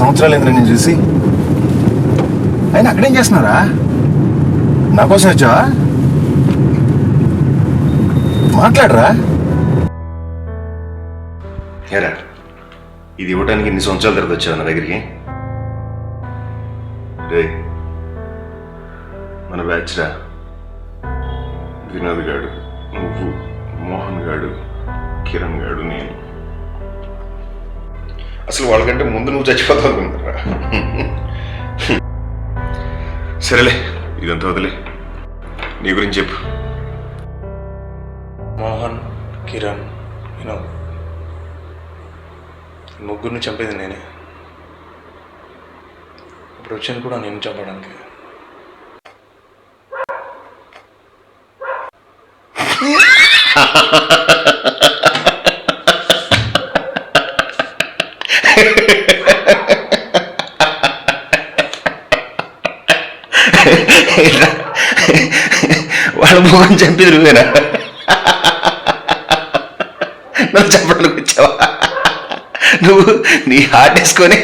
సంవత్సరాలు ఏంద్రా నేను చూసి. అయినా అక్కడేం చేస్తున్నారా? నా కోసం వచ్చావా? మాట్లాడరా. ఏరా, ఇది ఇవ్వడానికి ఇన్ని సంవత్సరాల తర్వాత వచ్చావు నా దగ్గరికి. రే, మన బ్యాచ్ రా. వినోద్ గాడు, నువ్వు, మోహన్ గాడు, కిరణ్ గాడు, నేను. అసలు వాళ్ళకంటే ముందు నువ్వు చచ్చిపోతావు అనుకుంటారా? సరేలే, ఇదంతా వదిలే, నీ గురించి చెప్పు. మోహన్, కిరణ్, వినోద్, ముగ్గురిని చంపేది నేనే. ఇప్పుడు వచ్చింది కూడా నేను చంపడానికి. వాళ్ళ ముఖం చంపేది నువ్వేనా? నువ్వు చెప్పడానికి వచ్చావా? నువ్వు నీ హార్ట్ వేసుకొని